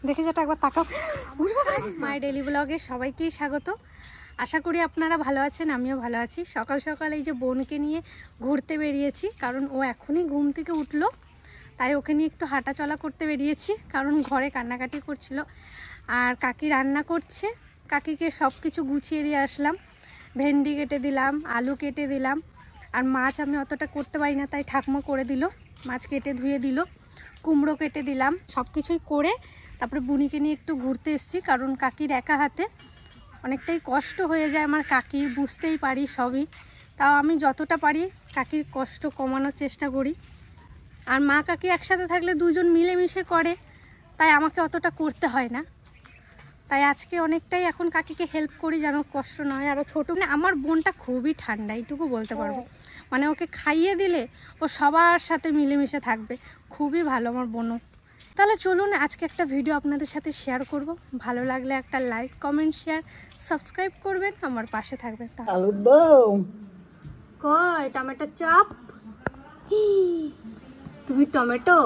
দেখে যেটা একবার তাকাও। মাই ডেইলি ব্লগে সবাইকেই স্বাগত। আশা করি আপনারা ভালো আছেন, আমিও ভালো আছি। সকাল সকাল এই যে বোনকে নিয়ে ঘুরতে বেরিয়েছি, কারণ ও এখনই ঘুম থেকে উঠলো, তাই ওকে নিয়ে একটু হাঁটা চলা করতে বেরিয়েছি, কারণ ঘরে কান্নাকাটি করছিল। আর কাকি রান্না করছে, কাকিকে সব কিছু গুছিয়ে দিয়ে আসলাম। ভেন্ডি কেটে দিলাম, আলু কেটে দিলাম, আর মাছ আমি অতটা করতে পারি না, তাই ঠাকুমা করে দিল। মাছ কেটে ধুয়ে দিল, কুমড়ো কেটে দিলাম, সব কিছুই করে তারপরে বুনিকে নিয়ে একটু ঘুরতে এসেছি, কারণ কাকির একা হাতে অনেকটাই কষ্ট হয়ে যায় আমার কাকি, বুঝতেই পারি সবই। তাও আমি যতটা পারি কাকির কষ্ট কমানোর চেষ্টা করি। আর মা কাকি একসাথে থাকলে দুজন মিলেমিশে করে, তাই আমাকে অতটা করতে হয় না। তাই আজকে অনেকটাই এখন কাকিকে হেল্প করি যেন কষ্ট না হয়। আরও ছোটো, মানে আমার বোনটা খুবই ঠান্ডা, এইটুকু বলতে পারবো। মানে ওকে খাইয়ে দিলে ও সবার সাথে মিলেমিশে থাকবে, খুবই ভালো আমার বোনও। তাহলে চলুন আজকে একটা ভিডিও আপনাদের সাথে শেয়ার করব। ভালো লাগলে একটা লাইক, কমেন্ট, শেয়ার, সাবস্ক্রাইব করবেন, আমার পাশে থাকবেন। কই টমেটো চপ? তুমি টমেটো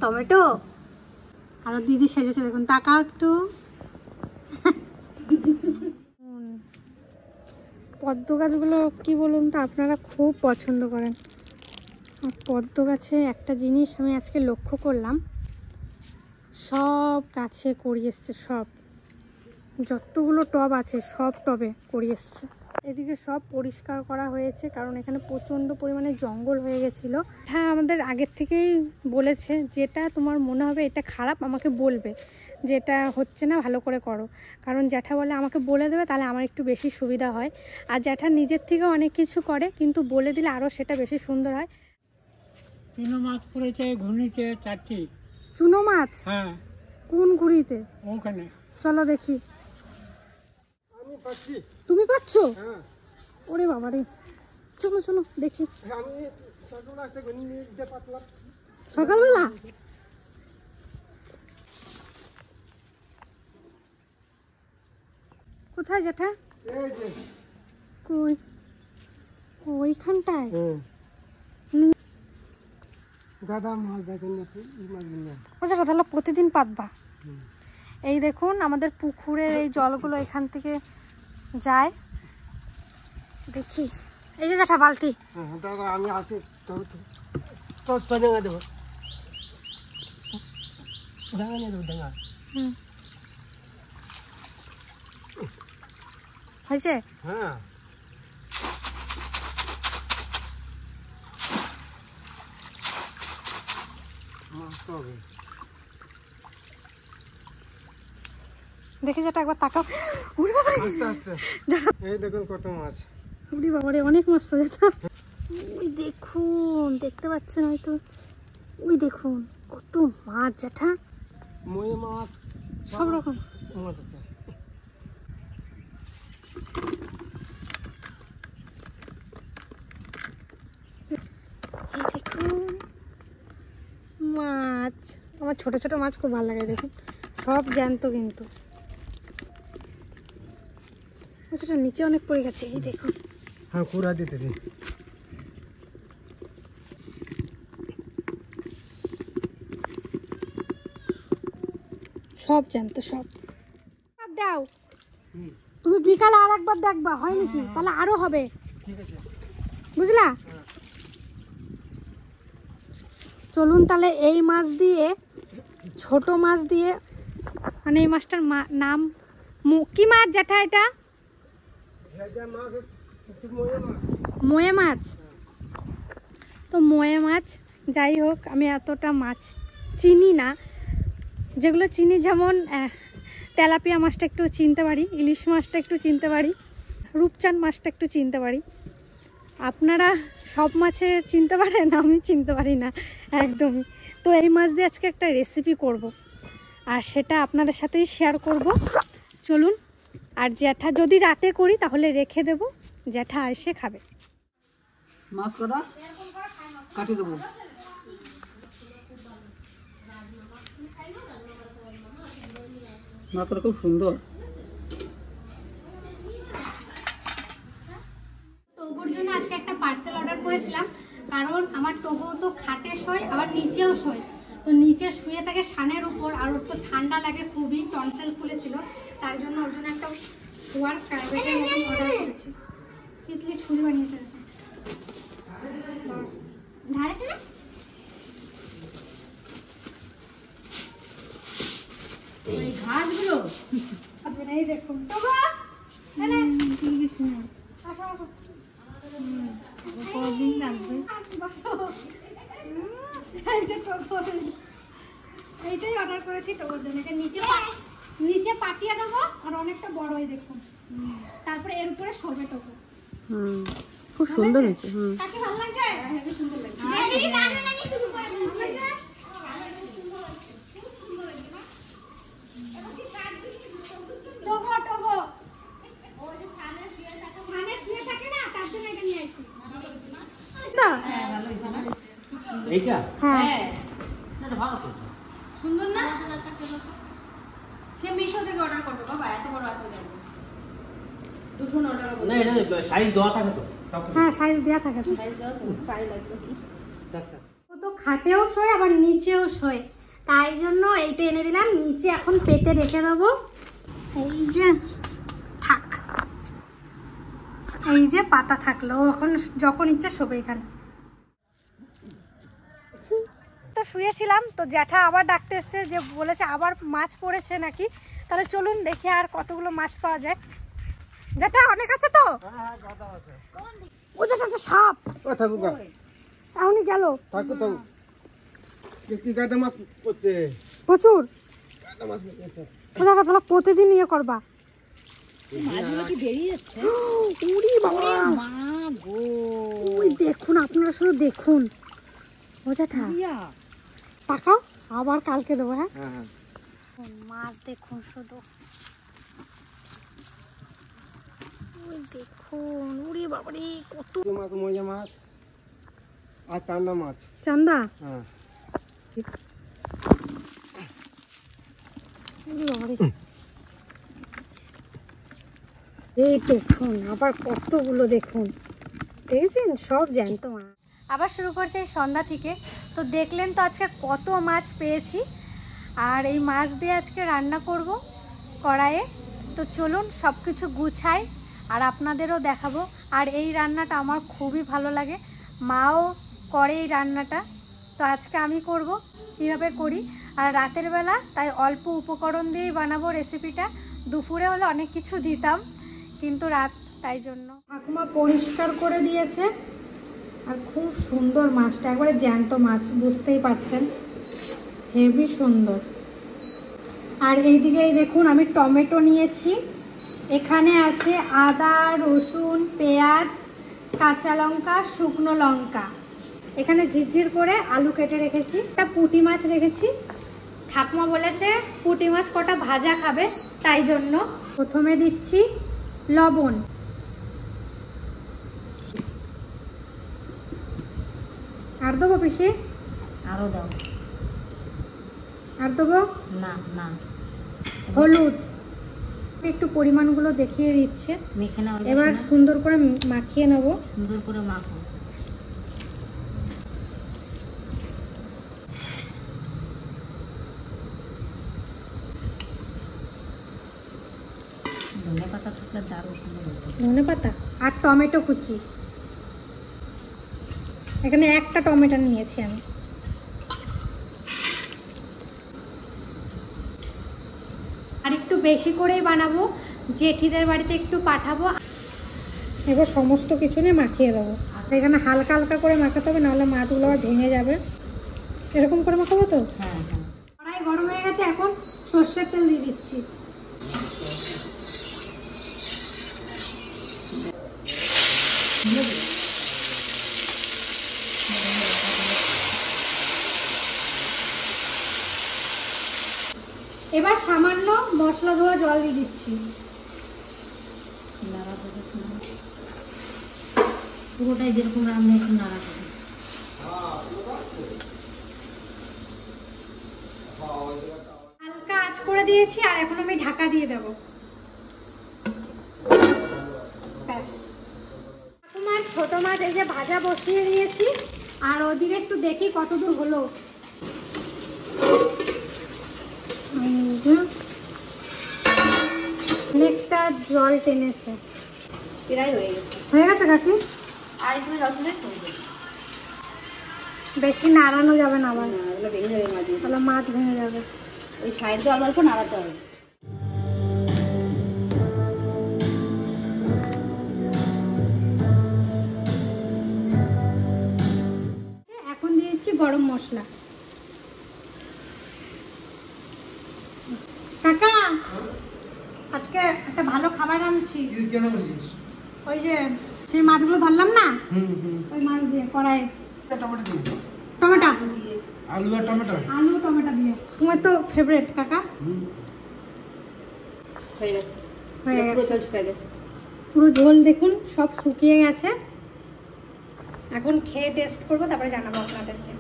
টমেটো আরো দিদি সেজেছে, দেখুন তাকাও একটু। পদ্ম গাছগুলো কি বলুন তো, আপনারা খুব পছন্দ করেন। পদ্ম গাছে একটা জিনিস আমি আজকে লক্ষ্য করলাম, সব গাছে কড়ি এসছে, সব যতগুলো টব আছে সব টবে কড়ি এসছে। এদিকে সব পরিষ্কার করা হয়েছে, কারণ এখানে প্রচণ্ড পরিমাণে জঙ্গল হয়ে গেছিলো। হ্যাঁ, আমাদের আগের থেকেই বলেছে, যেটা তোমার মনে হবে এটা খারাপ আমাকে বলবে, যেটা হচ্ছে না ভালো করে করো। কারণ জ্যাঠা বলে আমাকে বলে দেবে, তাহলে আমার একটু বেশি সুবিধা হয়। আর জ্যাঠা নিজের থেকে অনেক কিছু করে, কিন্তু বলে দিলে আরও সেটা বেশি সুন্দর হয়। চুনো মাছ পড়েছে ঘুনিতে 4টি। চুনো মাছ? হ্যাঁ। কোন ঘুড়িতে? ওখানে। চলো দেখি। আমি পাচ্ছি। তুমি পাচ্ছ? হ্যাঁ। ওরে বাবা রে, চলো চলো দেখি। আমি সকাল আসতে ঘুনি দিতে পারলাম। সকালবেলা? কোথায় জ্যাঠা? এই যে কই? ওইখানটায়? দাদা মাছ দেখেন নাকি এই মাছগুলো? আচ্ছা, তাহলে প্রতিদিন পাতবা? এই দেখুন আমাদের পুকুরের এই জলগুলো এখান থেকে যায়, দেখি। এই যে জ্যাঠা বালতি। হ্যাঁ দাদা আমি আছি, তো ডাঙা দেবো, ডাঙা নিয়ে দেবো, ডাঙা। হয়েছে? হ্যাঁ। মাছ তো হবে। দেখে যেটা একবার তাকাও। উড়ি বাবা রে, আস্তে আস্তে। এই দেখুন কত মাছ। উড়ি বাবা রে, অনেক মাছ তো যেটা। ওই দেখুন, দেখতে পাচ্ছেন হয়তো, ওই দেখুন কত মাছ জ্যাঠা, মই মাছ সব রকম মাছ আছে। এই দেখুন মাছ, আমার ছোট ছোট মাছ খুব ভালো লাগে। দেখুন সব জ্যান্ত, কিন্তু আচ্ছা নিচে অনেক পড়ে গেছে। এই দেখুন। হ্যাঁ কুড়া দিতেছি। সব জ্যান্ত, সব দাও। তুমি বিকালে আর একবার দেখবা, হয় নাকি? তাহলে আরো হবে, ঠিক আছে, বুঝলা? চলুন তাহলে এই মাছ দিয়ে, ছোট মাছ দিয়ে, মানে এই মাছটার নাম কি মাছ জ্যাঠা? এটা ময়ে মাছ। তো ময়ে মাছ, যাই হোক, আমি এতটা মাছ চিনি না। যেগুলো চিনি, যেমন তেলাপিয়া মাছটা একটু চিনতে পারি, ইলিশ মাছটা একটু চিনতে পারি, রূপচাঁদ মাছটা একটু চিনতে পারি। আপনারা সব মাছে চিনতে পারেন, আমি চিনতে পারি না একদমই। তো এই মাছ দিয়ে আজকে একটা রেসিপি করব, আর সেটা আপনাদের সাথেই শেয়ার করব। চলুন। আর জ্যাঠা যদি রাতে করি তাহলে রেখে দেব, জ্যাঠা এসে খাবে। মাছ কটা কাটি দেবো। মাছটা খুব সুন্দর। টোবোর জন্য আজকে একটা পার্সেল অর্ডার করেছিলাম, কারণ আমার টোবো তো খাটে শোয়, আবার নিচেও শোয়। তো নিচে শুয়ে থাকে, কানের উপর, আর ওর তো ঠান্ডা লাগে খুবই, টনসিল খুলেছিল, তাই জন্য ওর জন্য একটা শোয়ার প্রাইভেটের মতন অর্ডার করেছি। তিতলি ছুরি বানিয়েছে ধারেছে না। ওই ঘাসগুলো এই দেখুন তো গো, আসো আসো, কদিন লাগবে। বসো। এই যে টোকো, এইটাই অর্ডার করেছি টোকোর জন্য। এটা নিচে পাতিয়া দেবো, আর অনেকটা বড়, এই দেখুন। তারপরে এর উপরে শোবে টোকো। খুব সুন্দর হয়েছে। কাকে ভালো লাগছে? হেবি সুন্দর লাগছে। টোকো টোকো, সামনে শুয়ে থাকে না, তার জন্য এটা নিয়ে আসছি। না এইটা হ্যাঁ এটা ভালো তো। সুন্দর না? সে মিশো থেকে অর্ডার করবে বাবা, এত বড় আছে দেখো। 209 টাকা না এটা সাইজ দেওয়া থাকে তো সব কিছু। হ্যাঁ, সাইজ দেয়া থাকে তো। সাইজ দাও তো, পাই লাগবে কি? দেখ। ও তো খাটেও শোয় আবার নিচেও শোয়, তাই জন্য এইটা এনে দিলাম। নিচে এখন পেতে রেখে দেবো। এই যে থাক, এই যে পাতা থাকলো, ও এখন যখন ইচ্ছে শোবে এখানে। তো শুয়েছিলাম, তো জ্যাঠা আবার ডাকতে এসছে, যে বলেছে আবার মাছ পড়েছে নাকি। তাহলে চলুন দেখি আর কতগুলো মাছ পাওয়া যায়। জ্যাঠা অনেক আছে তো? ও জ্যাঠা একটা সাপ ও থাকুক গা। এখনই গেল। থাকো তো। কি গাদা মাছ পড়ছে। প্রচুর। গাদা মাছ পড়ছে। ও জ্যাঠা তাহলে প্রতিদিন ইয়ে করবা। মাছগুলো কি বেরিয়ে যাচ্ছে? উড়ি বাবা, মা গো, ওই দেখুন, আপনারা শুধু দেখুন। ও জ্যাঠা তাকাও, আবার কালকে দেবো। হ্যাঁ হ্যাঁ মাছ দেখুন শুধু, ওই দেখুন, উড়ি বাবারি কত মাছ, মজা মাছ আর চান্দা মাছ। চান্দা। হ্যাঁ উড়ি বাবারি, এই দেখুন আবার কতগুলো দেখুন, দেখেছেন সব জ্যান্ত মাছ। আবার শুরু করছে এই সন্ধ্যা থেকে। তো দেখলেন তো আজকে কত মাছ পেয়েছি, আর এই মাছ দিয়ে আজকে রান্না করব কড়াইয়ে। তো চলুন সব কিছু গুছাই আর আপনাদেরও দেখাবো। আর এই রান্নাটা আমার খুবই ভালো লাগে, মাও করে এই রান্নাটা, তো আজকে আমি করব। কিভাবে করি, আর রাতের বেলা তাই অল্প উপকরণ দিয়েই বানাবো রেসিপিটা। দুপুরে হলে অনেক কিছু দিতাম, কিন্তু রাত, তাই জন্য। ঠাকুমা পরিষ্কার করে দিয়েছে, আর খুব সুন্দর মাছটা, একবারে জ্যান্ত মাছ, বুঝতেই পারছেন, হেভি সুন্দর। আর এইদিকে এই দেখুন আমি টমেটো নিয়েছি, এখানে আছে আদা, রসুন, পেঁয়াজ, কাঁচা লঙ্কা, শুকনো লঙ্কা, এখানে ঝিরঝির করে আলু কেটে রেখেছি। একটা পুঁটি মাছ রেখেছি, ঠাকুমা বলেছে পুঁটি মাছ কটা ভাজা খাবে, তাই জন্য। প্রথমে দিচ্ছি লবণ, আর দেবো পিসি, আরো দাও। আর দেবো না না, হলুদ, একটু পরিমাণগুলো দেখিয়ে দিচ্ছে। মেখে নাও এবার সুন্দর করে মাখিয়ে নেব। সুন্দর করে মাখো। ধনে পাতা থাকলে দারুণ সুন্দর হতো। ধনে পাতা আর টমেটো কুচি, এখানে একটা টমেটো নিয়েছি আমি। আর একটু বেশি করেই বানাবো, জেঠিদের বাড়িতে একটু পাঠাবো। এবার সমস্ত কিছু নিয়ে মাখিয়ে দেবো। এখানে হালকা হালকা করে মাখাতে হবে, নাহলে মাছগুলো আবার ভেঙে যাবে। এরকম করে মাখাবো তো। হ্যাঁ হ্যাঁ, কড়াই গরম হয়ে গেছে, এখন সর্ষের তেল দিয়ে দিচ্ছি। এবার সামান্য মশলা ধোয়া জল দিয়ে দিচ্ছি। নাড়া দেবে না, পুরোটাই যেরকম রান্না একটু নাড়া দেবে। হালকা আঁচ করে দিয়েছি, আর এখন আমি ঢাকা দিয়ে দেবো। ব্যাস, তোমার ছোট মাছ এই যে ভাজা বসিয়ে দিয়েছি, আর ওদিকে একটু দেখি কতদূর হলো। জল টেনেছে। প্রায় হয়ে গেছে। হয়ে গেছে কাকি? আর একটু রসুনের করে দেবো। বেশি নাড়ানো যাবে না আবার, না, এগুলো ভেঙে যাবে মাছ। তাহলে মাছ ভেঙে যাবে। ওই সাইড দিয়ে অল্প অল্প নাড়াতে হবে। এখন দিয়ে দিচ্ছি গরম মশলা। কাকা আজকে একটা ভালো খাবার আনছি। কেন বলছিস? ওই যে সেই মাছগুলো ধরলাম না, হুম হুম। ওই মাছ দিয়ে কড়াই টমেটো দিন। টমেটো, আলু আর টমেটো। আলু টমেটো দিয়ে। তোমার তো ফেভারিট কাকা। হুম। হয়ে গেছে। হয়ে পুরো গেছে, ঝোল শুকিয়ে গেছে। পুরো ঝোল দেখুন সব শুকিয়ে গেছে। এখন খেয়ে টেস্ট করবো, তারপরে জানাবো আপনাদেরকে।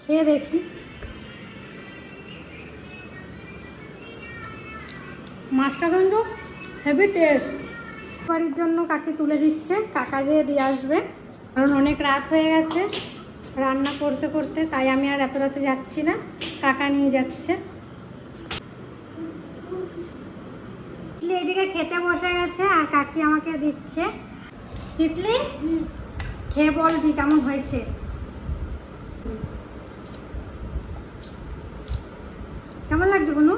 খেয়ে দেখি। মাছটা কিন্তু হেভি টেস্ট। বাড়ির জন্য কাকি তুলে দিচ্ছে, কাকা যেয়ে দিয়ে আসবে, কারণ অনেক রাত হয়ে গেছে রান্না করতে করতে, তাই আমি আর এত রাতে যাচ্ছি না, কাকা নিয়ে যাচ্ছে। এদিকে খেতে বসে গেছে আর কাকি আমাকে দিচ্ছে। তিতলি খেয়ে বলবি কেমন হয়েছে। কেমন লাগছে বনু?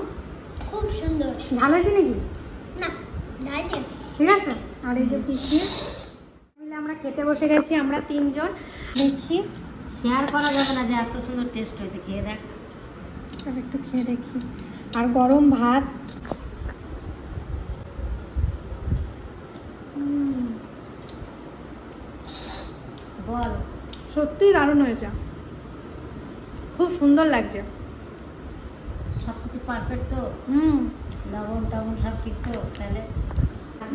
খুব সুন্দর। ভালো হয়েছে নাকি? না, দারুণ আছে। ঠিক আছে। আর এই যে পিসি মিলে আমরা খেতে বসে গেছি, আমরা তিনজন। দেখি, শেয়ার করা যাবে না যে এত সুন্দর টেস্ট হয়েছে, খেয়ে দেখ। আর একটু খেয়ে দেখি। আর গরম ভাত। বল। সত্যিই দারুণ হয়েছে, খুব সুন্দর লাগছে। সব কিছু পারফেক্ট তো? লবণ টবণ সব ঠিক তো? তাহলে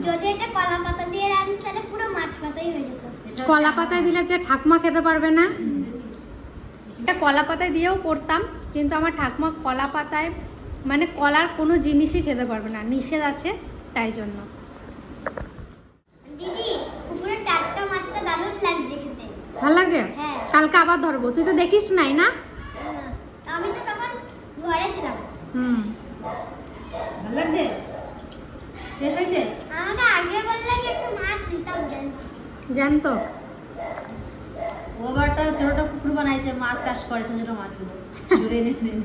যদি এটা কলা পাতা দিয়ে রান্না তাহলে পুরো মাছ পাতাই হয়ে যেত। কলা পাতায় দিলে যে ঠাকুমা খেতে পারবে না। এটা কলা পাতায় দিয়েও করতাম, কিন্তু আমার ঠাকুমা কলা পাতায় মানে কলার কোনো জিনিসই খেতে পারবে না, নিষেধ আছে, তাই জন্য। দিদি, পুকুরের টাটকা মাছটা দারুণ লাগছে খেতে। ভালো লাগছে? হ্যাঁ। কালকে আবার ধরবো, তুই তো দেখিস নাই না? আমি তো তখন ঘরে ছিলাম। ভালো লাগছে? টেস্ট হয়েছে? আমাকে আগে বললে কি একটু মাছ নিতাম জানতো। ওবারটা ছোট পুকুর বানাইছে, মাছ চাষ করে ছোট ছোট মাছগুলো জুড়ে নেন।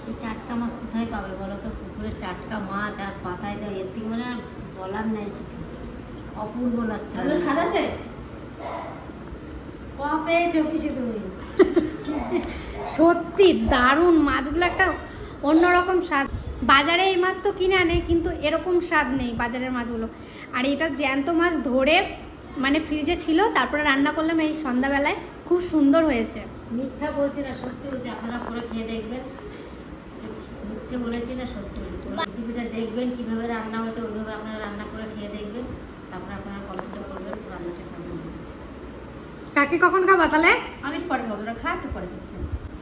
এই টাটকা মাছ কোথায় পাবে বলো তো? পুকুরের টাটকা মাছ আর পাতায় দেয়, এর থেকে মানে আর বলার নাই কিছু, অপূর্ব লাগছে। স্বাদ আছে? কম পেয়েছো পিসি তুমি? সত্যি দারুণ মাছগুলো, একটা অন্যরকম স্বাদ। বাজারে এই মাছ তো কিনে আনে, কিন্তু এরকম স্বাদ নেই বাজারের মাছগুলো। আর এটা জ্যান্ত মাছ ধরে মানে ফ্রিজে ছিল, তারপরে রান্না করলাম এই সন্ধ্যাবেলায়, খুব সুন্দর হয়েছে। মিথ্যা বলছি না, সত্যি বলছি। আপনারা করে খেয়ে দেখবেন, মিথ্যে বলেছি না, সত্যি বলছি। রেসিপিটা দেখবেন কিভাবে রান্না হয়েছে, ওইভাবে আপনারা রান্না করে খেয়ে দেখবেন, তারপরে আপনারা কমেন্টটা করবেন রান্নাটা কেমন হয়েছে। কাকি কখন খাবা তাহলে? আমি একটু পরে খাবো, তোরা খা, একটু পরে খাচ্ছেন।